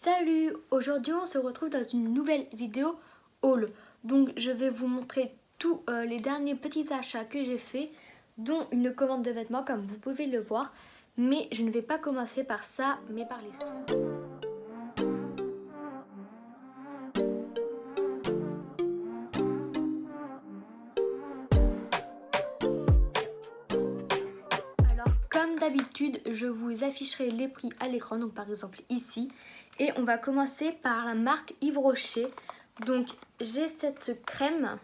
Salut! Aujourd'hui on se retrouve dans une nouvelle vidéo haul. Donc je vais vous montrer tous les derniers petits achats que j'ai fait, dont une commande de vêtements comme vous pouvez le voir. Mais je ne vais pas commencer par ça, mais par les sous. Alors comme d'habitude, je vous afficherai les prix à l'écran, donc par exemple ici. Et on va commencer par la marque Yves Rocher. Donc j'ai cette crème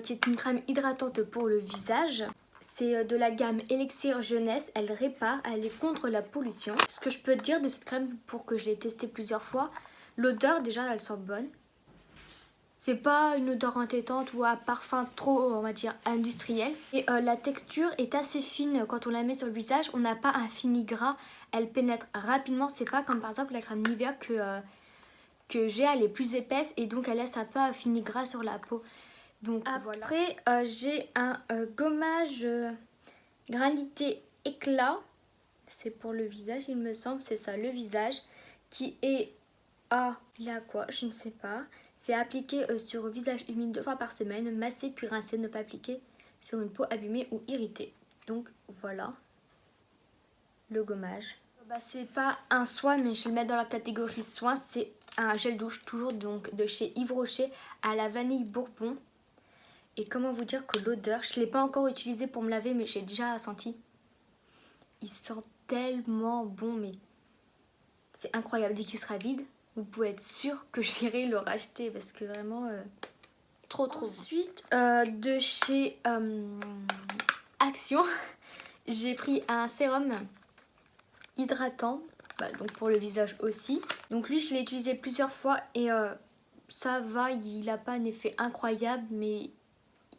qui est une crème hydratante pour le visage. C'est de la gamme Elixir Jeunesse, elle répare, elle est contre la pollution. Ce que je peux dire de cette crème, pour que je l'ai testée plusieurs fois, l'odeur déjà elle sent bonne. C'est pas une odeur entêtante ou un parfum trop, on va dire, industriel. Et la texture est assez fine quand on la met sur le visage. On n'a pas un fini gras, elle pénètre rapidement. C'est pas comme par exemple la crème Nivea que j'ai, elle est plus épaisse et donc elle laisse un peu un fini gras sur la peau. Donc après j'ai un gommage granité éclat. C'est pour le visage il me semble, c'est ça, le visage. Qui est il a quoi, je ne sais pas. C'est appliqué sur le visage humide 2 fois par semaine. Masser puis rincer, ne pas appliquer sur une peau abîmée ou irritée. Donc voilà le gommage. C'est pas un soin, mais je vais le mettre dans la catégorie soin. C'est un gel douche, toujours donc de chez Yves Rocher, à la vanille bourbon. Et comment vous dire que l'odeur, je ne l'ai pas encore utilisé pour me laver, mais j'ai déjà senti. Il sent tellement bon, mais c'est incroyable. Dès qu'il sera vide, vous pouvez être sûr que j'irai le racheter parce que vraiment trop bon. Ensuite, de chez Action, j'ai pris un sérum hydratant, donc pour le visage aussi. Donc lui, je l'ai utilisé plusieurs fois et ça va, il n'a pas un effet incroyable, mais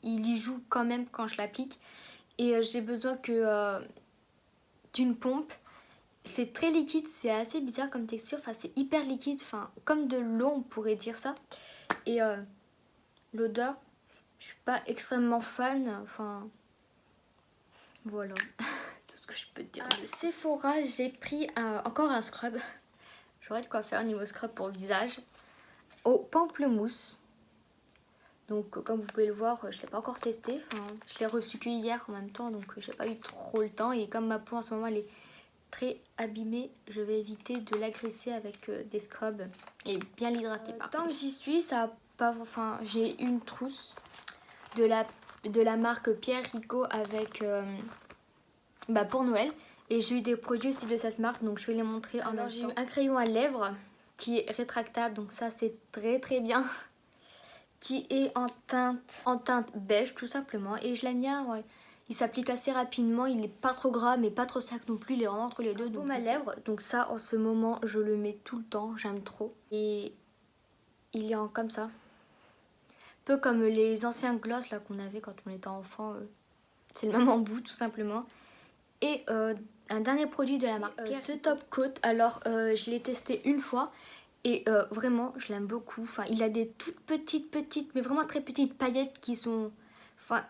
il y joue quand même quand je l'applique. Et j'ai besoin d'une pompe. C'est très liquide, c'est assez bizarre comme texture. Enfin, c'est hyper liquide, enfin, comme de l'eau, on pourrait dire ça. Et l'odeur, je suis pas extrêmement fan. Enfin, voilà. Tout ce que je peux te dire. À Sephora, j'ai pris encore un scrub. J'aurais de quoi faire niveau scrub pour le visage. Au pamplemousse. Donc comme vous pouvez le voir, je ne l'ai pas encore testé. Enfin, je l'ai reçu que hier en même temps, donc j'ai pas eu trop le temps. Et comme ma peau en ce moment elle est très abîmée, je vais éviter de l'agresser avec des scrubs et bien l'hydrater. Tant que j'y suis, ça pas, enfin, j'ai une trousse de la marque Pierre Rico avec pour Noël. Et j'ai eu des produits aussi de cette marque, donc je vais les montrer en même temps. J'ai eu un crayon à lèvres qui est rétractable, donc ça c'est très très bien. Qui est en teinte beige tout simplement. Et je l'aime bien, ouais. Il s'applique assez rapidement, il n'est pas trop gras mais pas trop sec non plus, il est vraiment entre les deux. Donc à lèvres, donc ça en ce moment je le mets tout le temps, j'aime trop. Et il est en comme ça. Peu comme les anciens gloss là qu'on avait quand on était enfant. C'est le même embout tout simplement. Et un dernier produit de la marque Pierre, ce top coat. Alors je l'ai testé une fois. Et vraiment, je l'aime beaucoup. Enfin, il a des toutes petites, mais vraiment très petites paillettes qui sont pas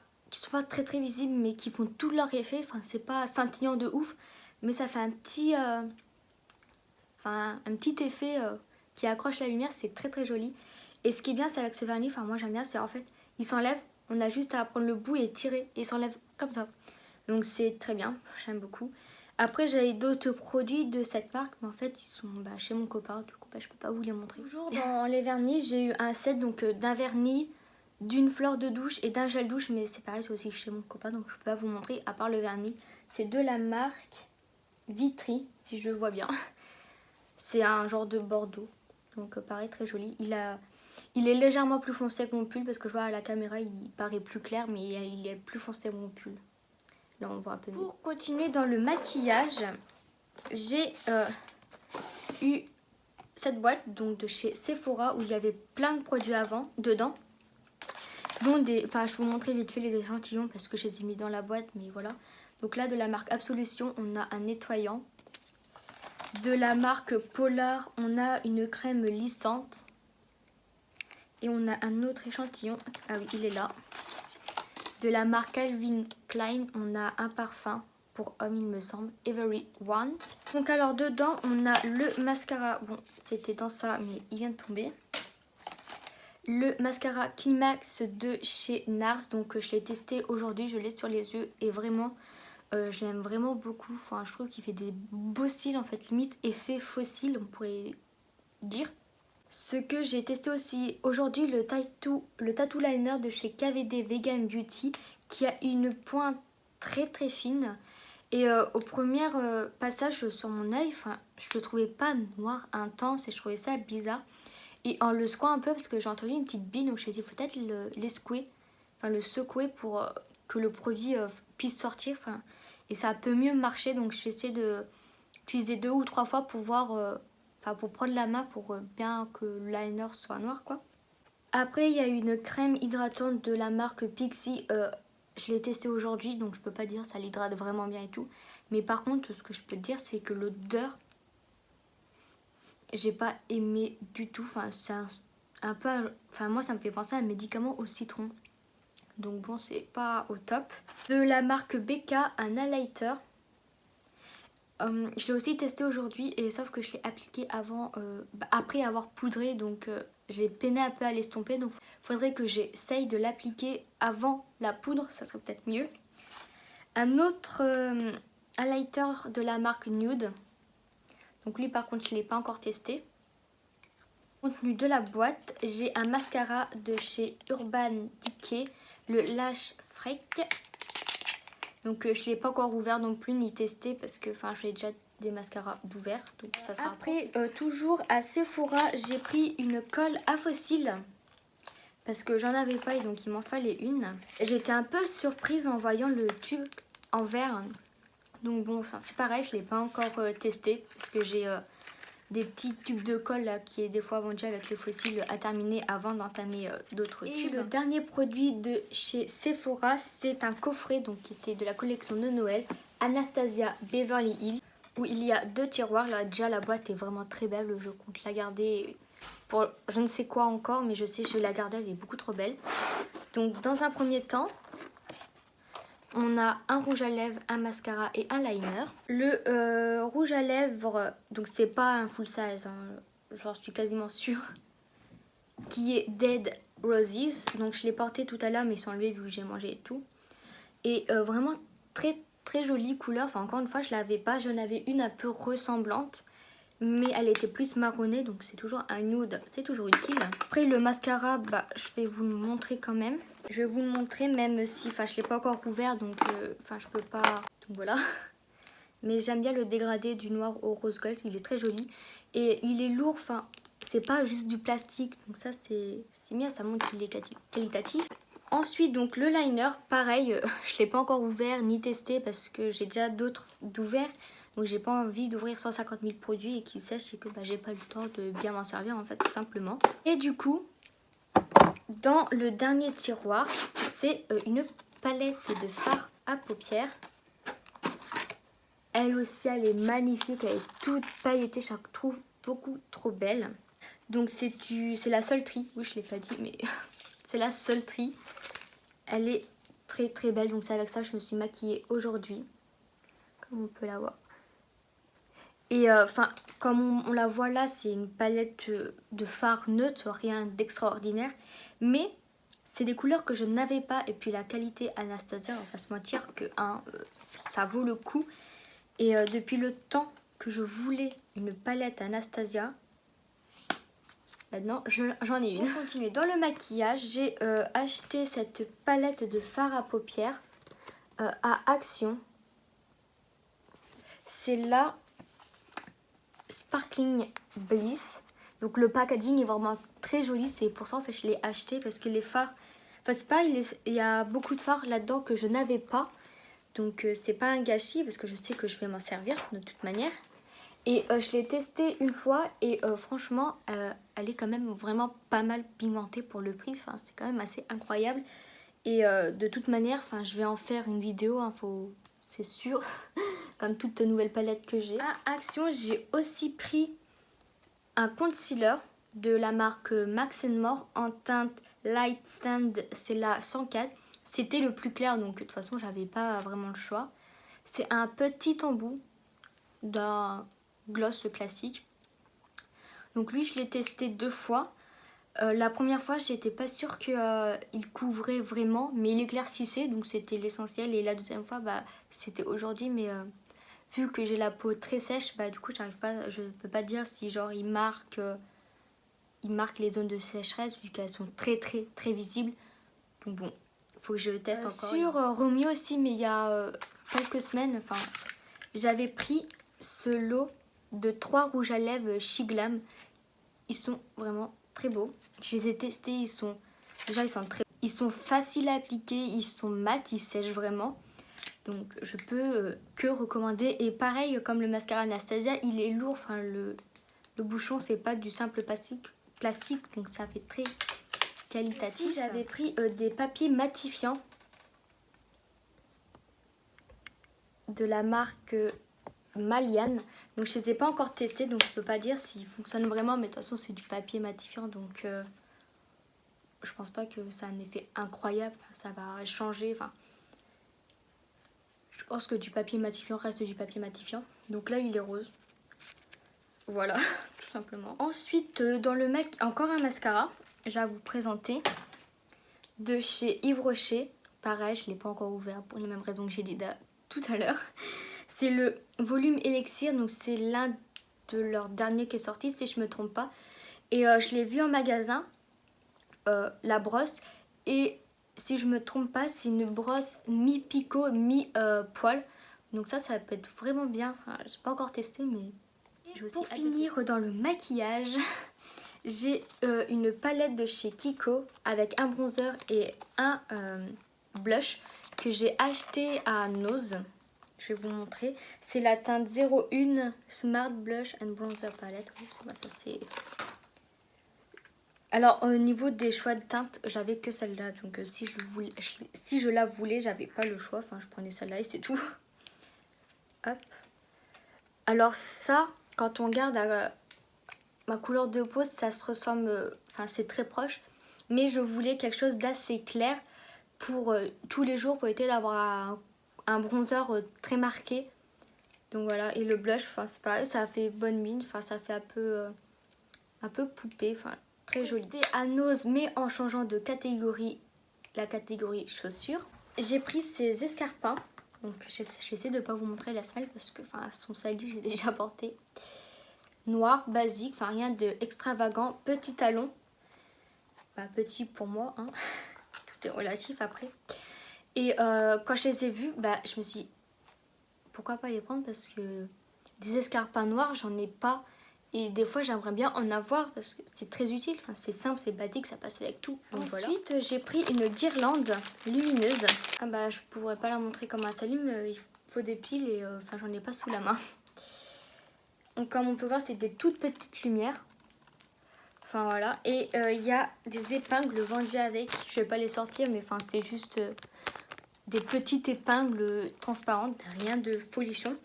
très très visibles, mais qui font tout leur effet. Enfin, c'est pas scintillant de ouf, mais ça fait un petit effet qui accroche la lumière. C'est très très joli. Et ce qui est bien, c'est avec ce vernis. Enfin, moi j'aime bien, c'est en fait, il s'enlève. On a juste à prendre le bout et tirer, et il s'enlève comme ça. Donc c'est très bien. J'aime beaucoup. Après j'avais d'autres produits de cette marque, mais en fait ils sont chez mon copain, du coup je peux pas vous les montrer. Toujours dans les vernis, j'ai eu un set donc d'un vernis, d'une fleur de douche et d'un gel douche, mais c'est pareil, c'est aussi chez mon copain, donc je peux pas vous montrer à part le vernis. C'est de la marque Vitry, si je vois bien. C'est un genre de bordeaux, donc pareil, très joli. Il est légèrement plus foncé que mon pull, parce que je vois à la caméra il paraît plus clair, mais il est plus foncé que mon pull. Là on voit un peu mieux. Pour continuer dans le maquillage, j'ai eu cette boîte donc de chez Sephora où il y avait plein de produits dedans. Dont je vais vous montrer vite fait les échantillons parce que je les ai mis dans la boîte, mais voilà. Donc là de la marque Absolution, on a un nettoyant. De la marque Polar, on a une crème lissante. Et on a un autre échantillon. Ah oui, il est là. De la marque Calvin Klein, on a un parfum pour homme il me semble, Everyone. Donc alors dedans on a le mascara, bon c'était dans ça mais il vient de tomber. Le mascara Climax de chez NARS, donc je l'ai testé aujourd'hui, je l'ai sur les yeux et vraiment je l'aime vraiment beaucoup. Enfin je trouve qu'il fait des beaux cils en fait, limite effet fossile on pourrait dire. Ce que j'ai testé aussi aujourd'hui, le tattoo liner de chez KVD Vegan Beauty qui a une pointe très très fine. Et au premier passage sur mon œil, je le trouvais pas noir intense et je trouvais ça bizarre. Et en le secouant un peu, parce que j'ai entendu une petite bille, donc je me suis dit peut-être le secouer pour que le produit puisse sortir. Et ça a un peu mieux marché, donc je vais essayer d'utiliser 2 ou 3 fois pour voir, pour prendre la main pour bien que le liner soit noir quoi. Après il y a une crème hydratante de la marque Pixi. Je l'ai testé aujourd'hui donc je peux pas dire ça l'hydrate vraiment bien et tout. Mais par contre ce que je peux te dire c'est que l'odeur, j'ai pas aimé du tout. C'est un peu, moi ça me fait penser à un médicament au citron. Donc bon c'est pas au top. De la marque BK, un highlighter. Je l'ai aussi testé aujourd'hui et sauf que je l'ai appliqué avant, après avoir poudré donc j'ai peiné un peu à l'estomper donc faudrait que j'essaye de l'appliquer avant la poudre, ça serait peut-être mieux. Un autre highlighter de la marque Nude, donc lui par contre je ne l'ai pas encore testé. Contenu de la boîte, j'ai un mascara de chez Urban Decay, le Lash Freak. Donc je ne l'ai pas encore ouvert non plus ni testé parce que j'ai déjà des mascaras d'ouvert. Donc ça sera après. Toujours à Sephora, j'ai pris une colle à fossiles parce que j'en avais pas et donc il m'en fallait une. J'étais un peu surprise en voyant le tube en verre. Donc bon, c'est pareil, je ne l'ai pas encore testé parce que j'ai des petits tubes de colle là, qui des fois vont déjà avec les fossiles à terminer avant d'entamer d'autres tubes. Et le dernier produit de chez Sephora, c'est un coffret donc, qui était de la collection de Noël Anastasia Beverly Hills, où il y a 2 tiroirs. Là déjà la boîte est vraiment très belle, je compte la garder pour je ne sais quoi encore, mais je sais que je vais la garder, elle est beaucoup trop belle. Donc dans un premier temps, on a un rouge à lèvres, un mascara et un liner. Le rouge à lèvres, donc c'est pas un full size, hein, j'en suis quasiment sûre, qui est Dead Roses. Donc je l'ai porté tout à l'heure mais ils sont enlevés vu que j'ai mangé et tout. Et vraiment très très jolie couleur. Encore une fois je l'avais pas, j'en avais une un peu ressemblante. Mais elle était plus marronnée donc c'est toujours un nude, c'est toujours utile. Après le mascara, je vais vous le montrer quand même. Je vais vous le montrer même si je ne l'ai pas encore ouvert donc je peux pas. Donc voilà. Mais j'aime bien le dégradé du noir au rose gold, il est très joli. Et il est lourd, c'est pas juste du plastique. Donc ça c'est bien, ça montre qu'il est qualitatif. Ensuite donc le liner, pareil, je ne l'ai pas encore ouvert ni testé parce que j'ai déjà d'autres d'ouverts. Donc j'ai pas envie d'ouvrir 150 000 produits et qu'ils sèchent et que j'ai pas le temps de bien m'en servir en fait tout simplement. Et du coup, dans le dernier tiroir, c'est une palette de fard à paupières. Elle aussi, elle est magnifique, elle est toute pailletée, je la trouve beaucoup trop belle. Donc c'est la Sultry, oui je l'ai pas dit mais c'est la Sultry. Elle est très très belle, donc c'est avec ça que je me suis maquillée aujourd'hui, comme on peut la voir. Et comme on la voit là, c'est une palette de fard neutre, rien d'extraordinaire. Mais c'est des couleurs que je n'avais pas. Et puis la qualité Anastasia, on va pas se mentir que ça vaut le coup. Et depuis le temps que je voulais une palette Anastasia, maintenant j'en ai une. Pour continuer dans le maquillage, j'ai acheté cette palette de fard à paupières à Action. C'est la Sparkling Bliss. Donc le packaging est vraiment très joli, c'est pour ça en fait je l'ai acheté parce que les fards, c'est pareil, il y a beaucoup de fards là-dedans que je n'avais pas. Donc c'est pas un gâchis parce que je sais que je vais m'en servir de toute manière. Et je l'ai testé une fois et franchement elle est quand même vraiment pas mal pigmentée pour le prix. C'est quand même assez incroyable. Et de toute manière, je vais en faire une vidéo, c'est sûr. Comme toute nouvelle palette que j'ai. À Action, j'ai aussi pris un concealer de la marque Max More en teinte Light Sand, c'est la 104. C'était le plus clair, donc de toute façon, j'avais pas vraiment le choix. C'est un petit embout d'un gloss classique. Donc lui, je l'ai testé 2 fois. La première fois, j'étais pas sûre qu'il couvrait vraiment, mais il éclaircissait, donc c'était l'essentiel. Et la deuxième fois, bah, c'était aujourd'hui, mais vu que j'ai la peau très sèche, bah du coup, je peux pas dire si genre il marque les zones de sécheresse vu qu'elles sont très visibles. Donc bon, faut que je teste encore. Sur Romeo aussi, mais il y a quelques semaines, enfin, j'avais pris ce lot de 3 rouges à lèvres Shiglam. Ils sont vraiment très beaux. Je les ai testés, ils sont faciles à appliquer, ils sont mat, ils sèchent vraiment. Donc je peux que recommander. Et pareil, comme le mascara Anastasia, il est lourd. Enfin, le bouchon, c'est pas du simple plastique, donc ça fait très qualitatif. J'avais pris des papiers matifiants de la marque Malian. Donc je les ai pas encore testés, donc je peux pas dire s'ils fonctionnent vraiment. Mais de toute façon, c'est du papier matifiant, donc je pense pas que ça a un effet incroyable. Enfin, ça va changer. Enfin, je pense que du papier matifiant reste du papier matifiant. Donc là, il est rose. Voilà, tout simplement. Ensuite, dans le encore un mascara. Je vais vous présenter de chez Yves Rocher. Pareil, je ne l'ai pas encore ouvert pour les mêmes raisons que j'ai dit tout à l'heure. C'est le volume Elixir, donc c'est l'un de leurs derniers qui est sorti, si je ne me trompe pas. Et je l'ai vu en magasin, la brosse. Et si je ne me trompe pas, c'est une brosse mi-picot, mi-poil. Donc ça peut être vraiment bien. Enfin, je n'ai pas encore testé, mais... Pour finir dans le maquillage, j'ai une palette de chez Kiko avec un bronzer et un blush que j'ai acheté à Nose. Je vais vous montrer. C'est la teinte 01 Smart Blush and Bronzer Palette. Oui, bah ça c'est... Alors au niveau des choix de teinte, j'avais que celle-là. Donc si je la voulais, j'avais pas le choix. Enfin, je prenais celle-là et c'est tout. Hop. Alors ça... Quand on regarde ma couleur de peau, ça se ressemble, enfin c'est très proche. Mais je voulais quelque chose d'assez clair pour tous les jours, pour éviter d'avoir un bronzer très marqué. Donc voilà, et le blush, enfin c'est pareil, ça fait bonne mine, enfin ça fait un peu poupée, enfin très joli. C'était à Nose, mais en changeant de catégorie, la catégorie chaussures. J'ai pris ces escarpins. Donc j'essaie de ne pas vous montrer la semelle parce que son sali j'ai déjà porté. Noir, basique, enfin rien d'extravagant, petit talon. Bah, petit pour moi, hein. Tout est relatif après. Et quand je les ai vus, bah, je me suis dit, pourquoi pas les prendre parce que des escarpins noirs, j'en ai pas. Et des fois, j'aimerais bien en avoir parce que c'est très utile. Enfin, c'est simple, c'est basique, ça passe avec tout. Donc, ensuite, voilà. J'ai pris une guirlande lumineuse. Ah bah, je pourrais pas la montrer comment elle s'allume. Il faut des piles et enfin, j'en ai pas sous la main. Donc, comme on peut voir, c'est des toutes petites lumières. Enfin, voilà. Et il y a des épingles vendues avec. Je vais pas les sortir, mais enfin, c'est juste des petites épingles transparentes. Rien de folichon.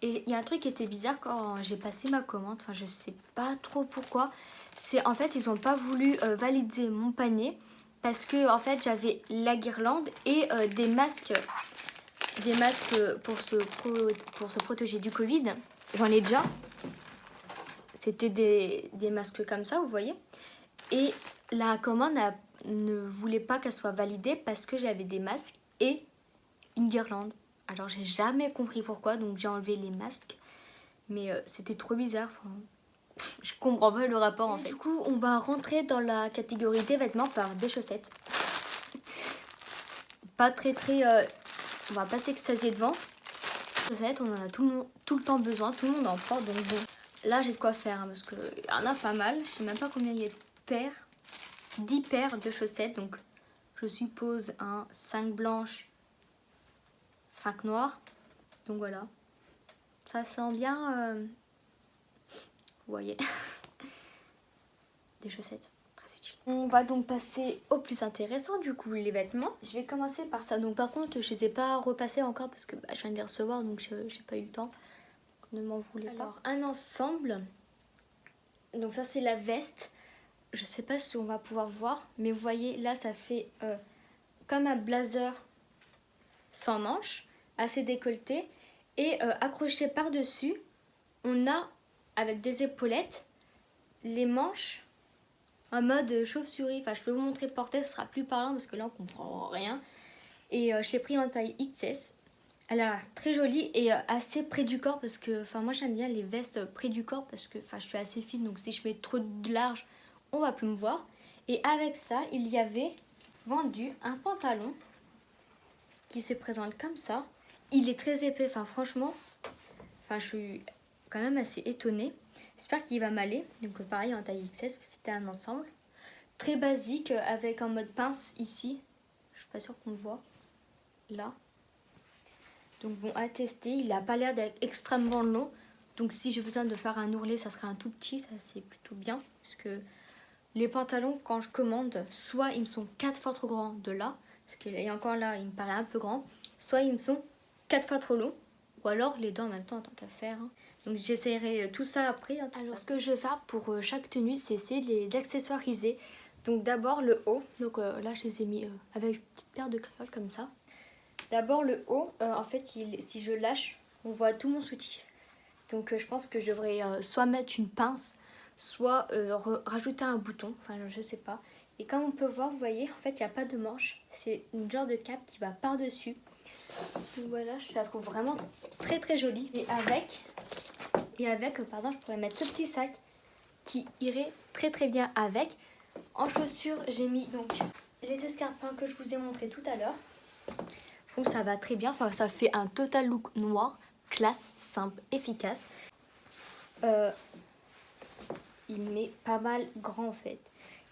Et il y a un truc qui était bizarre quand j'ai passé ma commande. Enfin, je sais pas trop pourquoi. C'est en fait, ils ont pas voulu valider mon panier. Parce que en fait, j'avais la guirlande et des masques. Des masques pour se protéger du Covid. J'en ai déjà. C'était des masques comme ça, vous voyez. Et la commande ne voulait pas qu'elle soit validée parce que j'avais des masques et une guirlande. Alors j'ai jamais compris pourquoi, donc j'ai enlevé les masques. Mais c'était trop bizarre. Enfin, je comprends pas le rapport en fait. Du coup, on va rentrer dans la catégorie des vêtements par des chaussettes. Pas très... on va pas s'extasier devant. Les chaussettes, on en a tout le temps besoin, tout le monde en porte, donc bon. Là, j'ai de quoi faire, hein, parce qu'il y en a pas mal. Je sais même pas combien il y a de paires. 10 paires de chaussettes. Donc, je suppose 5 blanches, 5 noires. Donc, voilà. Ça sent bien... vous voyez. Des chaussettes. Très utiles. On va donc passer au plus intéressant, du coup, les vêtements. Je vais commencer par ça. Donc, par contre, je les ai pas repassés encore parce que je viens de les recevoir. Donc, j'ai pas eu le temps. Ne m'en voulez pas. Alors, un ensemble. Donc ça, c'est la veste. Je sais pas si on va pouvoir voir. Mais vous voyez, là, ça fait comme un blazer sans manches. Assez décolleté. Et accroché par-dessus, on a, avec des épaulettes, les manches en mode chauve-souris. Enfin, je peux vous montrer portée, ce sera plus parlant parce que là, on comprend rien. Et je l'ai pris en taille XS. Elle a l'air très jolie et assez près du corps parce que, moi, j'aime bien les vestes près du corps parce que, je suis assez fine. Donc, si je mets trop de large, on va plus me voir. Et avec ça, il y avait vendu un pantalon qui se présente comme ça. Il est très épais, franchement, je suis quand même assez étonnée. J'espère qu'il va m'aller. Donc pareil en taille XS, c'était un ensemble. Très basique avec en mode pince ici. Je suis pas sûre qu'on le voit. Là. Donc bon, à tester. Il n'a pas l'air d'être extrêmement long. Donc si j'ai besoin de faire un ourlet, ça serait un tout petit. Ça c'est plutôt bien. Parce que les pantalons, quand je commande, soit ils me sont 4 fois trop grands de là. Parce qu'il encore là, il me paraît un peu grand. Soit ils me sont 4 fois trop longs. Ou alors les deux en même temps, en tant qu'à faire. Donc j'essaierai tout ça après. Alors ce que je vais faire pour chaque tenue, c'est essayer de les accessoiriser. Donc d'abord le haut. Donc là je les ai mis avec une petite paire de créoles comme ça. D'abord le haut, en fait si je lâche, on voit tout mon soutif. Donc je pense que je devrais soit mettre une pince, soit rajouter un bouton. Enfin je sais pas. Et comme on peut voir, vous voyez, en fait il n'y a pas de manche. C'est une genre de cape qui va par-dessus. Donc voilà, je la trouve vraiment très très jolie. Et avec, par exemple, je pourrais mettre ce petit sac qui irait très très bien avec. En chaussures, j'ai mis donc les escarpins que je vous ai montré tout à l'heure. Je trouve que ça va très bien. Enfin, ça fait un total look noir, classe, simple, efficace. Il m'est pas mal grand en fait.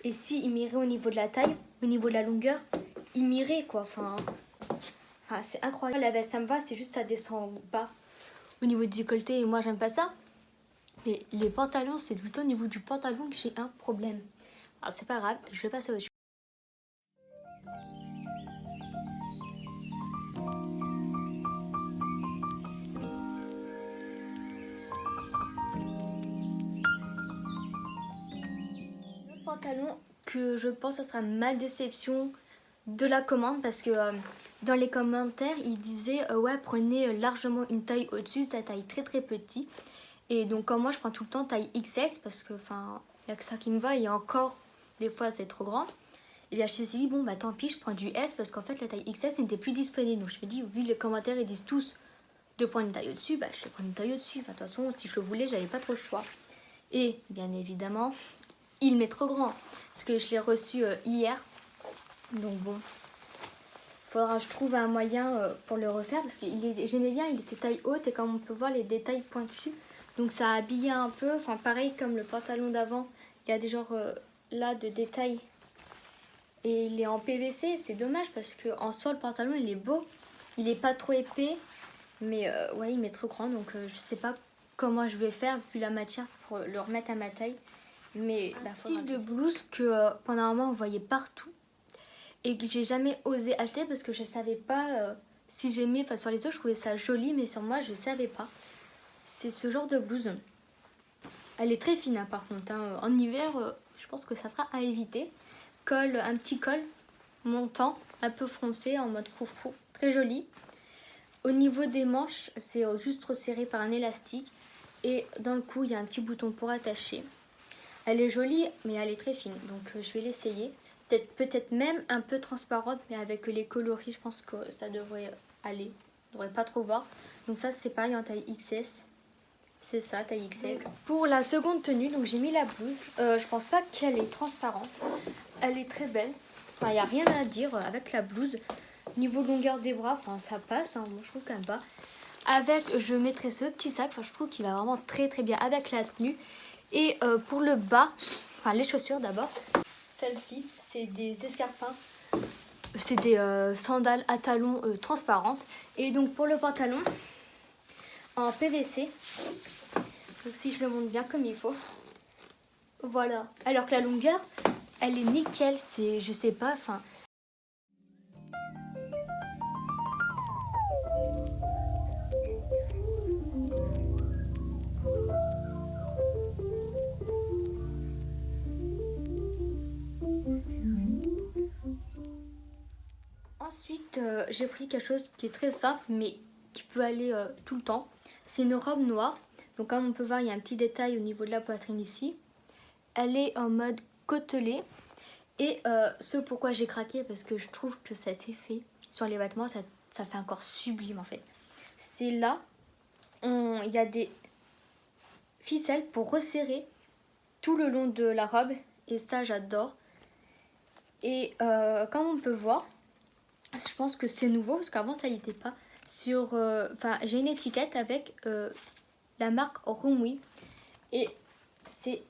Et si il m'irait au niveau de la taille, au niveau de la longueur, il m'irait quoi. Enfin, c'est incroyable. La veste, ça me va, c'est juste ça descend bas au niveau du décolleté et moi j'aime pas ça. Mais les pantalons, c'est plutôt au niveau du pantalon que j'ai un problème. Alors c'est pas grave, je vais passer au-dessus. Le pantalon que je pense que ça sera ma déception de la commande parce que dans les commentaires ils disaient ouais prenez largement une taille au-dessus, ça taille très très petit. Et donc comme moi je prends tout le temps taille XS parce que il n'y a que ça qui me va et encore des fois c'est trop grand. Et bien je me suis dit bon bah tant pis je prends du S parce qu'en fait la taille XS n'était plus disponible. Donc je me dis vu les commentaires ils disent tous de prendre une taille au-dessus, bah je vais prendre une taille au-dessus. De toute façon si je voulais j'avais pas trop le choix. Et bien évidemment il m'est trop grand parce que je l'ai reçu hier. Donc bon, faudra que je trouve un moyen pour le refaire parce que j'aimais bien, il était taille haute et comme on peut voir les détails pointus. Donc ça a habillé un peu, pareil comme le pantalon d'avant, il y a des genres là de détails et il est en PVC, c'est dommage parce que en soi le pantalon il est beau, il est pas trop épais mais ouais il m'est trop grand donc je sais pas comment je vais faire vu la matière pour le remettre à ma taille. Mais un style de blouse que pendant un moment on voyait partout et que j'ai jamais osé acheter parce que je savais pas si j'aimais. Sur les autres je trouvais ça joli mais sur moi je savais pas. C'est ce genre de blouse. Elle est très fine hein, par contre. En hiver je pense que ça sera à éviter. Un petit col montant, un peu froncé en mode froufrou. Très joli. Au niveau des manches c'est juste resserré par un élastique. Et dans le cou il y a un petit bouton pour attacher. Elle est jolie mais elle est très fine donc je vais l'essayer. Peut-être même un peu transparente mais avec les coloris je pense que ça devrait aller. On ne devrait pas trop voir. Donc ça c'est pareil en taille XS. C'est ça taille XS. Pour la seconde tenue donc j'ai mis la blouse. Je pense pas qu'elle est transparente. Elle est très belle. Il n'y a rien à dire avec la blouse. Niveau longueur des bras ça passe. Moi je trouve quand même pas. Avec je mettrai ce petit sac. Je trouve qu'il va vraiment très très bien avec la tenue. Et pour le bas, les chaussures d'abord, Felfie, c'est des escarpins, c'est des sandales à talons transparentes. Et donc pour le pantalon, en PVC, donc si je le monte bien comme il faut, voilà. Alors que la longueur, elle est nickel, c'est, je sais pas, Ensuite, j'ai pris quelque chose qui est très simple, mais qui peut aller tout le temps. C'est une robe noire. Donc comme on peut voir, il y a un petit détail au niveau de la poitrine ici. Elle est en mode côtelé. Et ce pourquoi j'ai craqué, parce que je trouve que cet effet sur les vêtements, ça fait encore sublime en fait. C'est là, il y a des ficelles pour resserrer tout le long de la robe. Et ça, j'adore. Et comme on peut voir, je pense que c'est nouveau, parce qu'avant ça n'y était pas. J'ai une étiquette avec la marque Romwe. Et c'est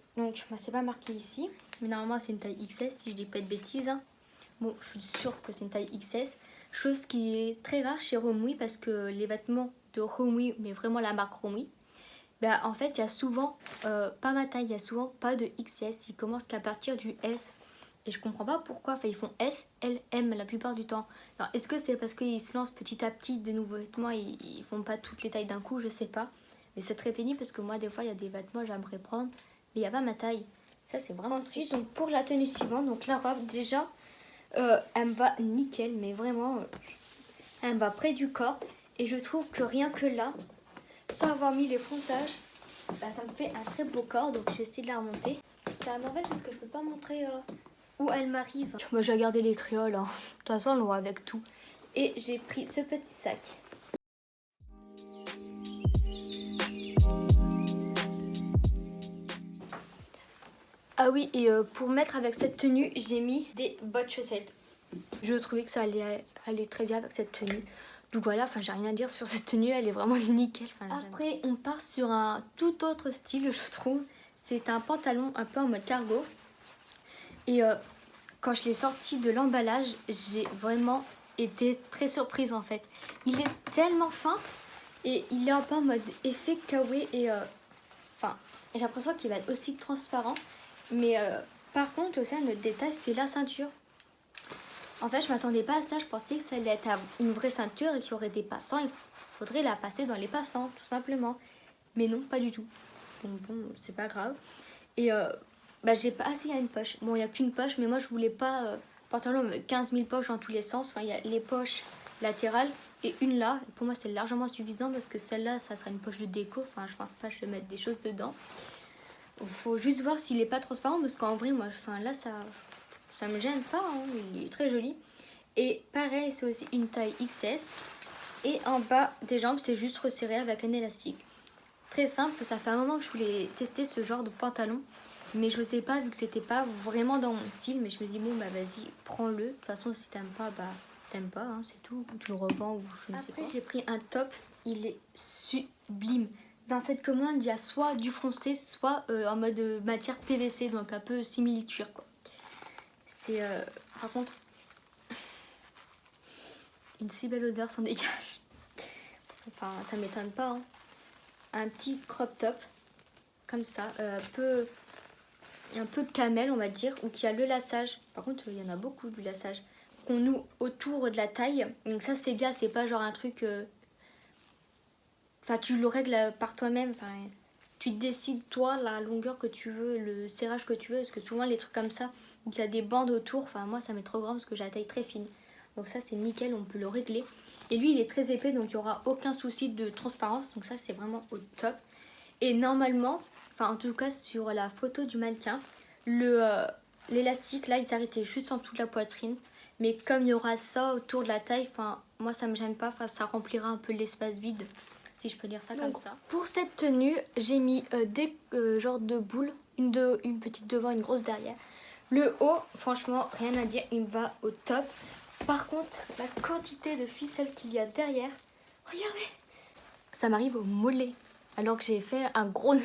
pas marqué ici, mais normalement c'est une taille XS si je dis pas de bêtises. Hein. Bon, je suis sûre que c'est une taille XS. Chose qui est très rare chez Romwe, parce que les vêtements de Romwe, mais vraiment la marque Romwe, ben, en fait il y a souvent pas ma taille, il y a souvent pas de XS. Ils commencent qu'à partir du S. Et je comprends pas pourquoi, enfin ils font S, L, M la plupart du temps. Alors est-ce que c'est parce qu'ils se lancent petit à petit des nouveaux vêtements et ils font pas toutes les tailles d'un coup, je sais pas. Mais c'est très pénible parce que moi des fois il y a des vêtements j'aimerais prendre, mais il n'y a pas ma taille. Ça c'est vraiment ensuite. Donc pour la tenue suivante, donc la robe déjà, elle me va nickel, mais vraiment elle me va près du corps. Et je trouve que rien que là, sans avoir mis les fronçages, bah, ça me fait un très beau corps. Donc je vais essayer de la remonter. Ça m'embête parce que je peux pas montrer où elle m'arrive. Moi j'ai gardé les créoles, hein. De toute façon on le voit avec tout. Et j'ai pris ce petit sac. Ah oui, et pour mettre avec cette tenue, j'ai mis des bottes chaussettes. Je trouvais que ça allait aller très bien avec cette tenue. Donc voilà, enfin j'ai rien à dire sur cette tenue, elle est vraiment nickel. Après, on part sur un tout autre style, je trouve. C'est un pantalon un peu en mode cargo. Et quand je l'ai sorti de l'emballage, j'ai vraiment été très surprise en fait. Il est tellement fin et il est un peu en mode effet kawaii et j'ai l'impression qu'il va être aussi transparent. Mais par contre, aussi un autre détail, c'est la ceinture. En fait, je m'attendais pas à ça. Je pensais que ça allait être une vraie ceinture et qu'il y aurait des passants. Il faudrait la passer dans les passants, tout simplement. Mais non, pas du tout. Donc bon, c'est pas grave. Et j'ai pas assez à une poche. Bon, il n'y a qu'une poche, mais moi je voulais pas pantalon 15 000 poches dans tous les sens. Enfin, il y a les poches latérales et une là. Et pour moi, c'est largement suffisant parce que celle-là, ça sera une poche de déco. Enfin, je pense pas que je vais mettre des choses dedans. Il faut juste voir s'il est pas transparent parce qu'en vrai, moi, là, ça me gêne pas. Hein. Il est très joli. Et pareil, c'est aussi une taille XS. Et en bas des jambes, c'est juste resserré avec un élastique. Très simple, ça fait un moment que je voulais tester ce genre de pantalon. Mais je sais pas, vu que c'était pas vraiment dans mon style. Mais je me dis, bon, bah vas-y, prends-le. De toute façon, si t'aimes pas, bah t'aimes pas, hein, c'est tout. Tu le revends ou je ne sais pas. Après, j'ai pris un top. Il est sublime. Dans cette commande, il y a soit du froncé, soit en mode matière PVC. Donc un peu simili-cuir, quoi. C'est, par contre, une si belle odeur s'en dégage. Enfin, ça m'étonne pas, hein. Un petit crop top, comme ça, un peu camel on va dire, ou qui a le lassage. Par contre il y en a beaucoup du lassage qu'on noue autour de la taille, donc ça c'est bien, c'est pas genre un truc tu le règles par toi-même, tu décides toi la longueur que tu veux, le serrage que tu veux, parce que souvent les trucs comme ça où il y a des bandes autour, moi ça m'est trop grand parce que j'ai la taille très fine, donc ça c'est nickel, on peut le régler. Et lui il est très épais, donc il n'y aura aucun souci de transparence, donc ça c'est vraiment au top. Et normalement, en tout cas sur la photo du mannequin, l'élastique là il s'arrêtait juste en dessous de la poitrine. Mais comme il y aura ça autour de la taille, moi ça me gêne pas, ça remplira un peu l'espace vide, si je peux dire ça comme ça. Pour cette tenue, j'ai mis des genres de boules, une petite devant, une grosse derrière. Le haut, franchement, rien à dire, il me va au top. Par contre, la quantité de ficelles qu'il y a derrière, regardez, ça m'arrive au mollet. Alors que j'ai fait un gros...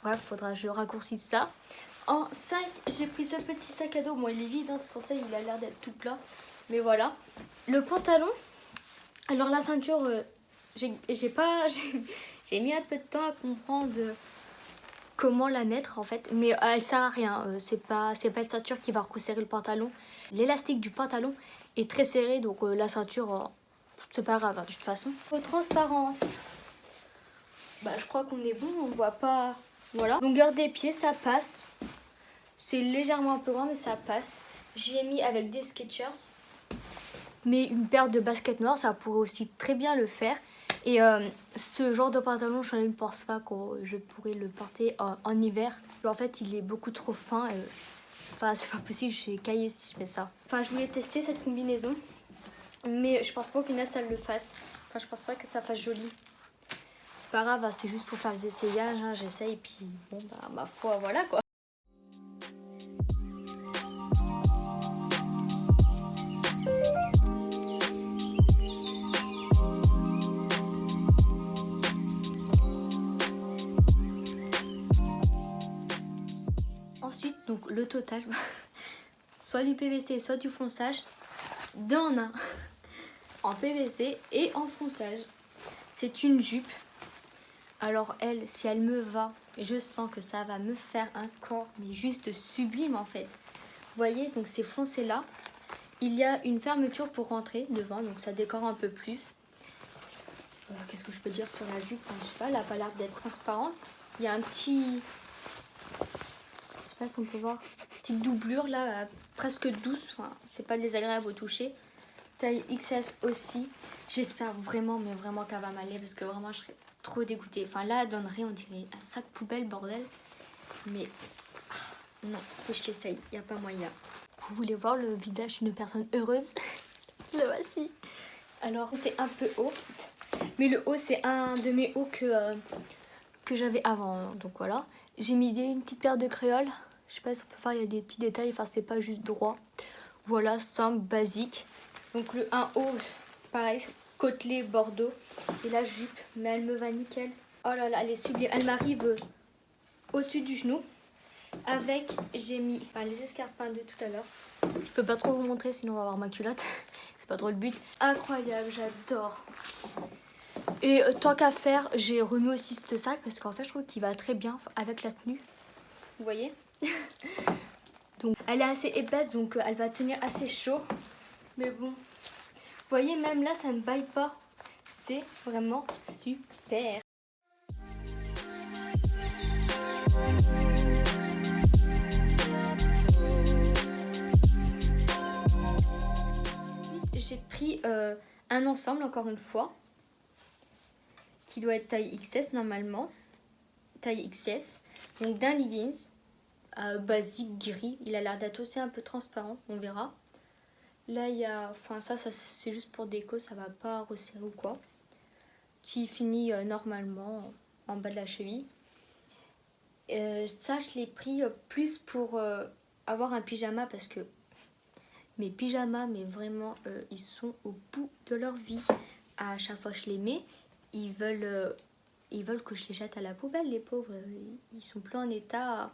Bref, faudra que je raccourcisse ça. En 5, j'ai pris ce petit sac à dos. Bon, il est vide, hein, c'est pour ça qu'il a l'air d'être tout plat. Mais voilà. Le pantalon. Alors la ceinture, j'ai mis un peu de temps à comprendre comment la mettre en fait. Mais elle sert à rien. C'est pas une ceinture qui va resserrer le pantalon. L'élastique du pantalon est très serré. Donc la ceinture, c'est pas grave, hein, de toute façon. Transparence. Je crois qu'on est bon, on voit pas. Voilà. Longueur des pieds, ça passe. C'est légèrement un peu grand, mais ça passe. J'y ai mis avec des Skechers. Mais une paire de baskets noires, ça pourrait aussi très bien le faire. Et ce genre de pantalon, je ne pense pas que je pourrais le porter en hiver. En fait, il est beaucoup trop fin. Enfin, c'est pas possible, je vais cailler si je fais ça. Enfin, je voulais tester cette combinaison. Mais je pense pas au final ça le fasse. Enfin, je pense pas que ça fasse joli. C'est pas grave, c'est juste pour faire les essayages. Hein, j'essaye, puis bon, bah, ma foi, voilà quoi. Ensuite, donc le total, soit du PVC, soit du fonçage, 2 en 1, en PVC et en fonçage. C'est une jupe. Alors elle, si elle me va, je sens que ça va me faire un corps, mais juste sublime en fait. Vous voyez, donc c'est foncé là. Il y a une fermeture pour rentrer devant, donc ça décore un peu plus. Qu'est-ce que je peux dire sur la jupe? Je sais pas, elle n'a pas l'air d'être transparente. Il y a un petit... Je sais pas si on peut voir. Petite doublure là, presque douce. Enfin, c'est pas désagréable au toucher. Taille XS aussi. J'espère vraiment, mais vraiment qu'elle va m'aller parce que vraiment je serais trop dégoûtée. Enfin là, elle donnerait, on dirait un sac poubelle, bordel. Mais non, faut que je l'essaye. Il n'y a pas moyen. Vous voulez voir le visage d'une personne heureuse? Le voici. Alors, c'est un peu haut. Mais le haut, c'est un de mes hauts que j'avais avant. Donc voilà. J'ai mis une petite paire de créoles. Je sais pas si on peut voir, il y a des petits détails. Enfin, c'est pas juste droit. Voilà, simple, basique. Donc le 1 haut, pareil, côtelé bordeaux. Et la jupe, mais elle me va nickel. Oh là là, elle est sublime. Elle m'arrive au-dessus du genou. Avec, j'ai mis les escarpins de tout à l'heure. Je peux pas trop vous montrer, sinon on va voir ma culotte. C'est pas trop le but. Incroyable, j'adore. Et tant qu'à faire, j'ai remis aussi ce sac parce qu'en fait, je trouve qu'il va très bien avec la tenue. Vous voyez? Donc, elle est assez épaisse, donc elle va tenir assez chaud. Mais bon, vous voyez, même là, ça ne baille pas. C'est vraiment super. Ensuite, j'ai pris un ensemble, encore une fois, qui doit être taille XS normalement. Taille XS. Donc d'un leggings basique gris. Il a l'air d'être aussi un peu transparent, on verra. Là, il y a... Enfin, ça c'est juste pour déco, ça va pas resserrer ou quoi. Qui finit normalement en bas de la cheville. Ça, je l'ai pris plus pour avoir un pyjama parce que mes pyjamas, mais vraiment, ils sont au bout de leur vie. À chaque fois que je les mets, ils veulent que je les jette à la poubelle, les pauvres. Ils sont plus en état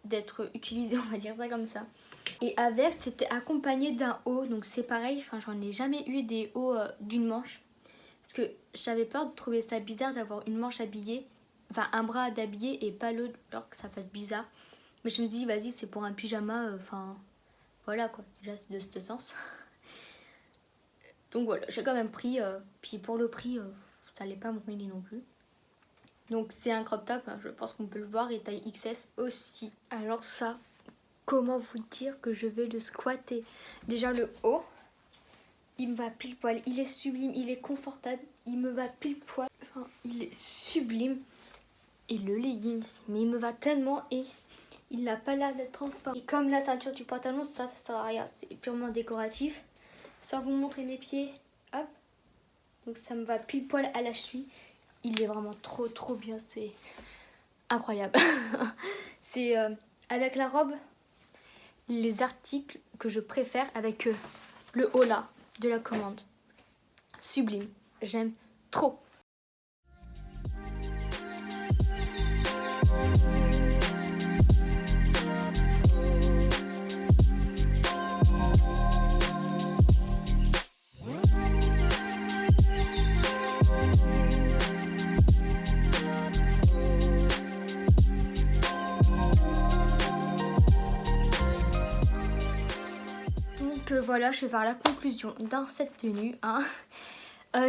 d'être utilisés, on va dire ça comme ça. Et avec, c'était accompagné d'un haut, donc c'est pareil, enfin j'en ai jamais eu des hauts d'une manche. Parce que j'avais peur de trouver ça bizarre d'avoir une manche habillée, enfin un bras d'habillé et pas l'autre, alors que ça fasse bizarre. Mais je me dis, vas-y, c'est pour un pyjama, enfin voilà quoi, déjà c'est de ce sens. Donc voilà, j'ai quand même pris, puis pour le prix, ça allait pas me ruiner non plus. Donc c'est un crop top, hein, je pense qu'on peut le voir, et taille XS aussi. Alors ça, comment vous dire que je vais le squatter? Déjà le haut, il me va pile poil, il est sublime, il est confortable, il me va pile poil, enfin, il est sublime. Et le leggings, mais il me va tellement et il n'a pas l'air d'être transparent. Et comme la ceinture du pantalon, ça sert à rien, c'est purement décoratif. Sans vous montrer mes pieds, hop, donc ça me va pile poil à la cheville. Il est vraiment trop bien, c'est incroyable. C'est avec la robe, les articles que je préfère avec le haut là de la commande. Sublime, j'aime trop. Voilà, je vais vers la conclusion dans cette tenue. Hein.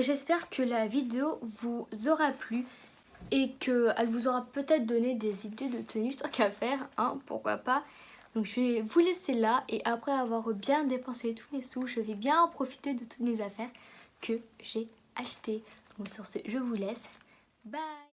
J'espère que la vidéo vous aura plu et qu'elle vous aura peut-être donné des idées de tenue tant qu'à faire, hein, pourquoi pas. Donc je vais vous laisser là et après avoir bien dépensé tous mes sous, je vais bien en profiter de toutes mes affaires que j'ai achetées. Donc sur ce, je vous laisse. Bye!